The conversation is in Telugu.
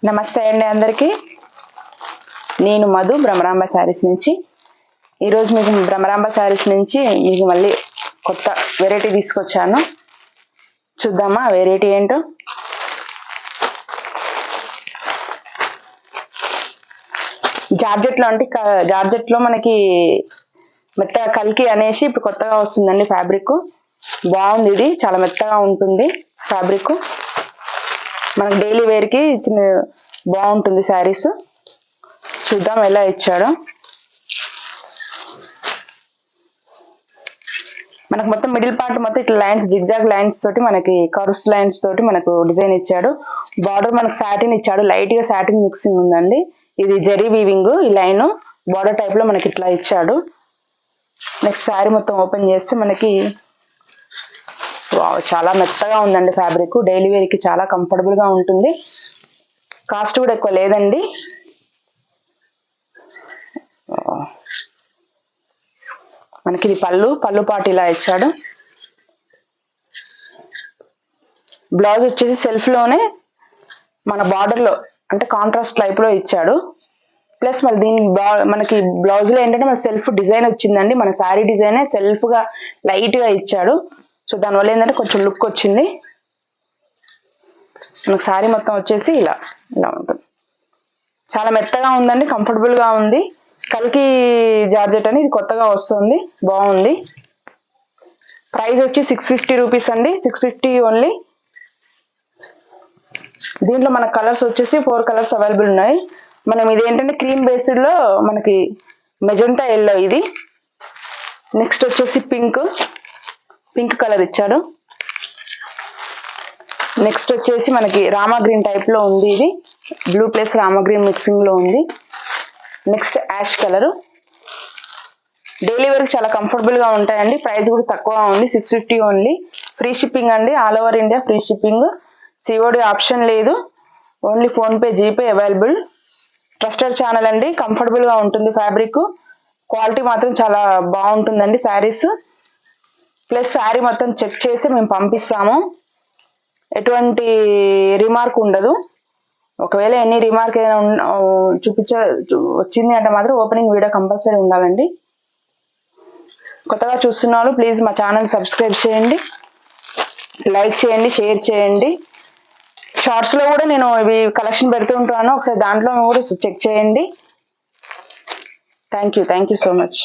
నమస్తే అండి అందరికీ. నేను మధు భ్రమరాంబ శారీస్ నుంచి. ఈరోజు మీకు భ్రమరాంబ శారీస్ నుంచి మీకు మళ్ళీ కొత్త వెరైటీ తీసుకొచ్చాను. చూద్దామా వెరైటీ ఏంటో. జార్జెట్లో అంటే జార్జెట్లో మనకి మెత్తగా కల్కి అనేసి ఇప్పుడు కొత్తగా వస్తుందండి ఫ్యాబ్రిక్. బాగుంది, ఇది చాలా మెత్తగా ఉంటుంది ఫ్యాబ్రిక్. మనకి డైలీ వేర్కి బాగుంటుంది శారీస్. చూద్దాం ఎలా ఇచ్చాడో. మనకు మొత్తం మిడిల్ పార్ట్ మొత్తం ఇట్లా లైన్స్, జిగ్జాగ్ లైన్స్ తోటి, మనకి కర్వ్స్ లైన్స్ తోటి మనకు డిజైన్ ఇచ్చాడు. బార్డర్ మనకు సాటిన్ ఇచ్చాడు, లైట్ గా సాటిన్ మిక్సింగ్ ఉందండి. ఇది జరీ వీవింగ్, ఈ లైన్ బార్డర్ టైప్ లో మనకి ఇట్లా ఇచ్చాడు. నెక్స్ట్ శారీ మొత్తం ఓపెన్ చేస్తే మనకి చాలా మెత్తగా ఉందండి ఫ్యాబ్రిక్. డైలీ వేర్ కి చాలా కంఫర్టబుల్ గా ఉంటుంది. కాస్ట్ కూడా ఎక్కువ లేదండి. మనకి ఇది పళ్ళు పాటు ఇలా ఇచ్చాడు. బ్లౌజ్ వచ్చేసి సెల్ఫ్ లోనే మన బార్డర్ లో అంటే కాంట్రాస్ట్ టైప్ లో ఇచ్చాడు. ప్లస్ మళ్ళీ దీని మనకి బ్లౌజ్ లో ఏంటంటే మన సెల్ఫ్ డిజైన్ వచ్చిందండి. మన శారీ డిజైనే సెల్ఫ్ గా లైట్ గా ఇచ్చాడు. సో దానివల్ల ఏంటంటే కొంచెం లుక్ వచ్చింది. మనకు శారీ మొత్తం వచ్చేసి ఇలా ఉంటుంది. చాలా మెత్తగా ఉందండి, కంఫర్టబుల్ గా ఉంది. కల్కి జార్జెట్ అని ఇది కొత్తగా వస్తుంది, బాగుంది. ప్రైస్ వచ్చి 650 రూపీస్ అండి, 650 ఓన్లీ. దీంట్లో మన కలర్స్ వచ్చేసి 4 కలర్స్ అవైలబుల్ ఉన్నాయి. మనం ఇదేంటంటే క్రీమ్ బేస్డ్ లో మనకి మెజెంటా ఎల్లో ఇది. నెక్స్ట్ వచ్చేసి పింక్ కలర్ ఇచ్చాడు. నెక్స్ట్ వచ్చేసి మనకి రామా గ్రీన్ టైప్ లో ఉంది, ఇది blue plus Rama green mixing లో ఉంది. Next ash colour. Daily wear చాలా కంఫర్టబుల్ గా ఉంటాయండి. ప్రైస్ కూడా తక్కువ ఉంది, 650 ఓన్లీ. ఫ్రీ షిప్పింగ్ అండి, all over India free shipping. COD option లేదు, only PhonePe GPay available. Trusted channel అండి, కంఫర్టబుల్ గా ఉంటుంది ఫ్యాబ్రిక్. క్వాలిటీ మాత్రం చాలా బాగుంటుందండి శారీస్. ప్లస్ శారీ మొత్తం చెక్ చేసి మేము పంపిస్తాము, ఎటువంటి రిమార్క్ ఉండదు. ఒకవేళ ఎన్ని రిమార్క్ ఏదైనా వచ్చింది అంటే మాత్రం ఓపెనింగ్ వీడియో కంపల్సరీ ఉండాలండి. కొత్తగా చూస్తున్న వాళ్ళు ప్లీజ్ మా ఛానల్ సబ్స్క్రైబ్ చేయండి, లైక్ చేయండి, షేర్ చేయండి. షార్ట్స్ లో కూడా నేను ఇవి కలెక్షన్ పెడుతుంటాను, ఒకసారి దాంట్లో కూడా చెక్ చేయండి. Thank you so much.